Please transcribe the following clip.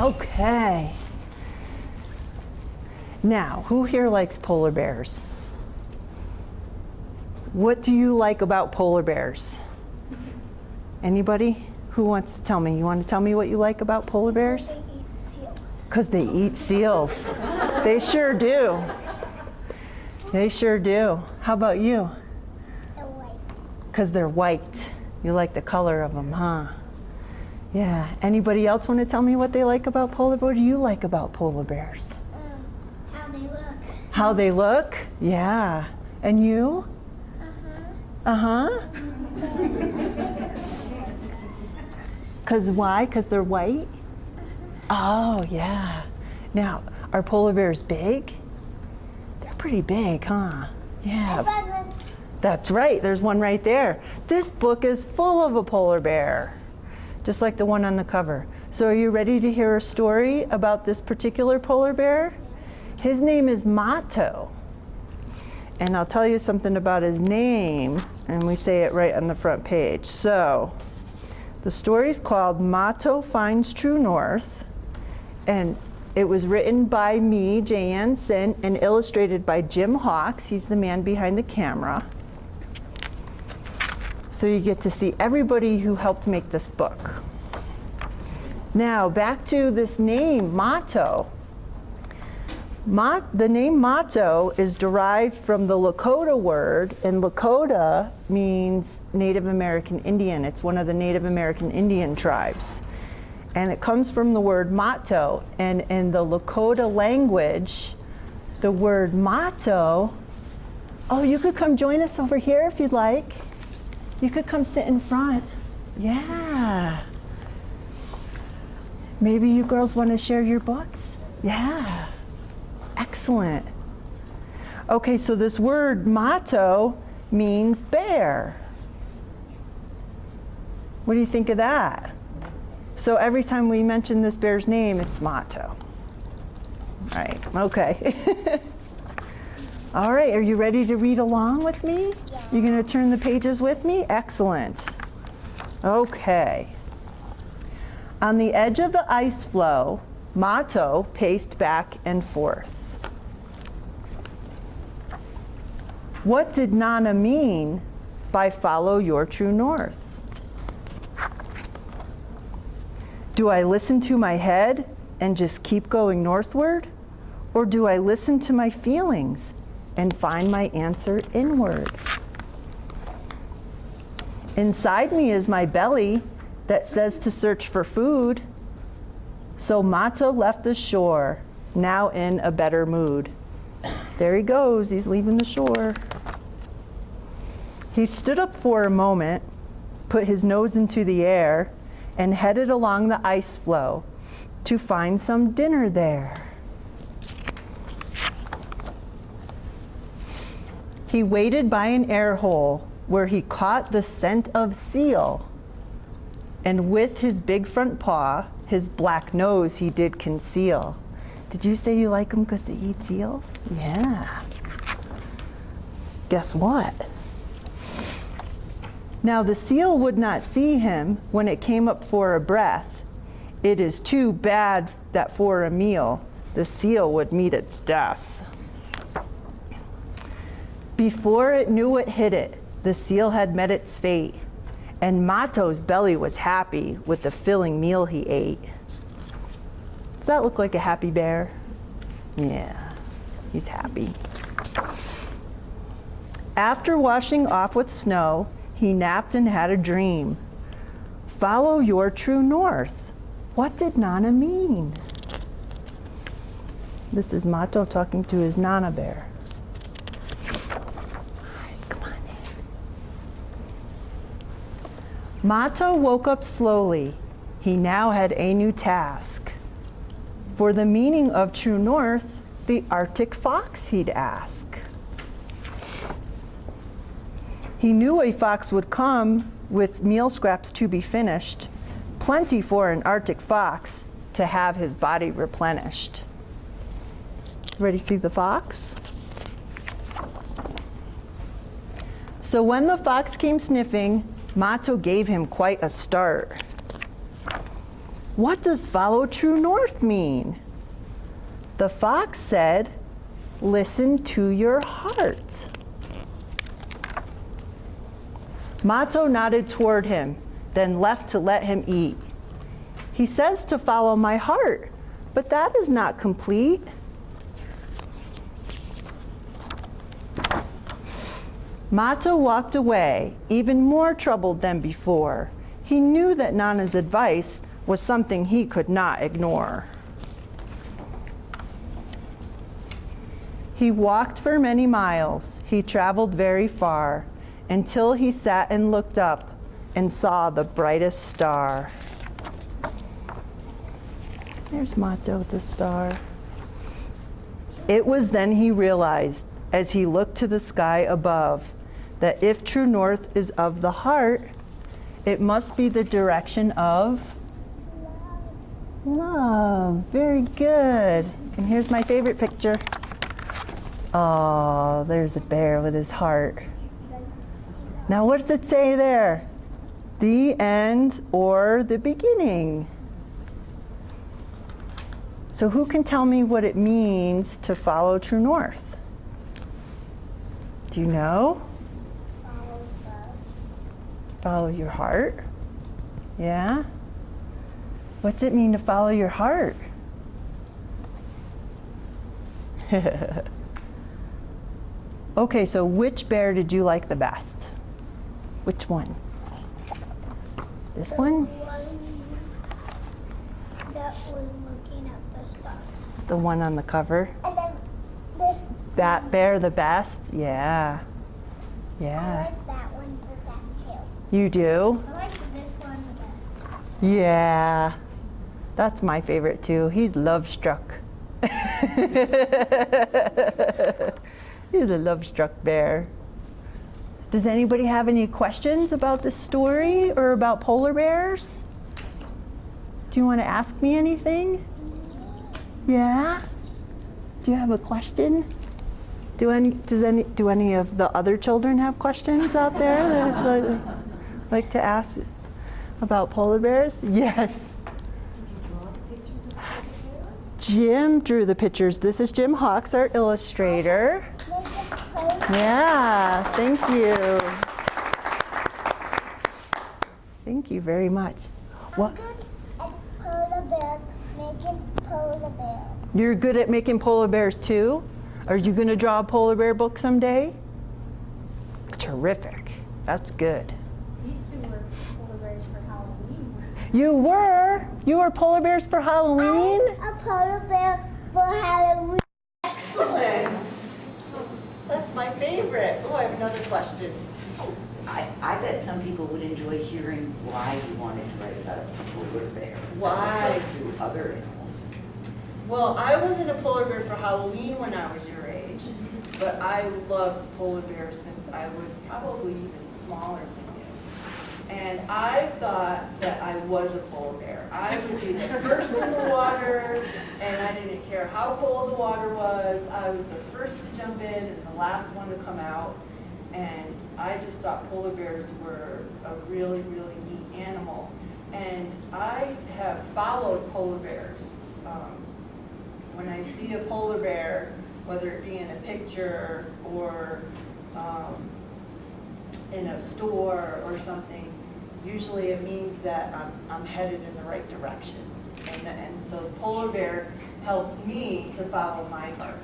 Okay. Now, who here likes polar bears? What do you like about polar bears? Anybody? Who wants to tell me? You want to tell me what you like about polar bears? They eat seals. Because they eat seals. They sure do. They sure do. How about you? They're white. Because they're white. You like the color of them, huh? Yeah. Anybody else want to tell me what they like about polar bears? What do you like about polar bears? How they look. How they look? Yeah. And you? Uh-huh. Because why? Because they're white? Oh, yeah. Now, are polar bears big? They're pretty big, huh? Yeah. That's right. There's one right there. This book is full of a polar bear, just like the one on the cover. So are you ready to hear a story about this particular polar bear? His name is Mato. And I'll tell you something about his name, and we say it right on the front page. So, the story's called Mato Finds True North, and it was written by me, Jayanne Sindt, and illustrated by Jim Hawks. He's the man behind the camera. So you get to see everybody who helped make this book. Now, back to this name, Mato. The name Mato is derived from the Lakota word, and Lakota means Native American Indian. It's one of the Native American Indian tribes. And it comes from the word Mato, and in the Lakota language, the word Mato, oh, you could come join us over here if you'd like. You could come sit in front. Yeah. Maybe you girls want to share your books? Yeah. Excellent. Okay, so this word Mato means bear. What do you think of that? So every time we mention this bear's name, it's Mato. Right, okay. All right, are you ready to read along with me? Yeah. You're going to turn the pages with me? Excellent. Okay. On the edge of the ice floe, Mato paced back and forth. What did Nana mean by follow your true north? Do I listen to my head and just keep going northward? Or do I listen to my feelings and find my answer inward? Inside me is my belly that says to search for food. So Mato left the shore, now in a better mood. There he goes, he's leaving the shore. He stood up for a moment, put his nose into the air, and headed along the ice floe to find some dinner there. He waited by an air hole where he caught the scent of seal, and with his big front paw, his black nose he did conceal. Did you say you like them because they eat seals? Yeah. Guess what? Now the seal would not see him when it came up for a breath. It is too bad that for a meal the seal would meet its death. Before it knew it hit it, the seal had met its fate, and Mato's belly was happy with the filling meal he ate. Does that look like a happy bear? Yeah, he's happy. After washing off with snow, he napped and had a dream. Follow your true north. What did Nana mean? This is Mato talking to his Nana bear. Come on in. Mato woke up slowly. He now had a new task. For the meaning of true north, the Arctic fox he'd ask. He knew a fox would come with meal scraps to be finished, plenty for an Arctic fox to have his body replenished. Ready to see the fox? So when the fox came sniffing, Mato gave him quite a start. What does follow true north mean? The fox said, listen to your heart. Mato nodded toward him, then left to let him eat. He says to follow my heart, but that is not complete. Mato walked away, even more troubled than before. He knew that Nana's advice was something he could not ignore. He walked for many miles. He traveled very far until he sat and looked up and saw the brightest star. There's Mato with the star. It was then he realized, as he looked to the sky above, that if true north is of the heart, it must be the direction of love. Very good. And here's my favorite picture. Oh, there's the bear with his heart. Now what does it say there? The end or the beginning? So who can tell me what it means to follow true north? Do you know? Follow your heart? Yeah? What's it mean to follow your heart? Okay, so which bear did you like the best? Which one? This one? That was looking at the stars. The one on the cover? And then this. That bear the best? Yeah. I Yeah. like that one the best too. You do? I like this one the best. Yeah. That's my favorite too. He's love-struck. He's a love-struck bear. Does anybody have any questions about this story or about polar bears? Do you want to ask me anything? Yeah? Do you have a question? Do any of the other children have questions out there that they'd like to ask about polar bears? Yes. Jim drew the pictures. This is Jim Hawks, our illustrator. Yeah, thank you. Thank you very much. What? I'm good at polar bears, making polar bears. You're good at making polar bears too? Are you going to draw a polar bear book someday? Terrific. That's good. These two were polar bears for Halloween. You were? You were polar bears for Halloween? I'm a polar bear for Halloween. Excellent. That's my favorite. Oh, I have another question. I bet some people would enjoy hearing why you wanted to write about a polar bear. Why? As opposed to other animals. Well, I wasn't a polar bear for Halloween when I was your age, but I loved polar bears since I was probably even smaller than you. And I thought that I was a polar bear. I would be the first in the water, and I didn't care how cold the water was. I was the first to jump in and the last one to come out. And I just thought polar bears were a really, really neat animal. And I have followed polar bears. When I see a polar bear, whether it be in a picture or in a store or something, usually it means that I'm headed in the right direction. And so polar bear helps me to follow my heart.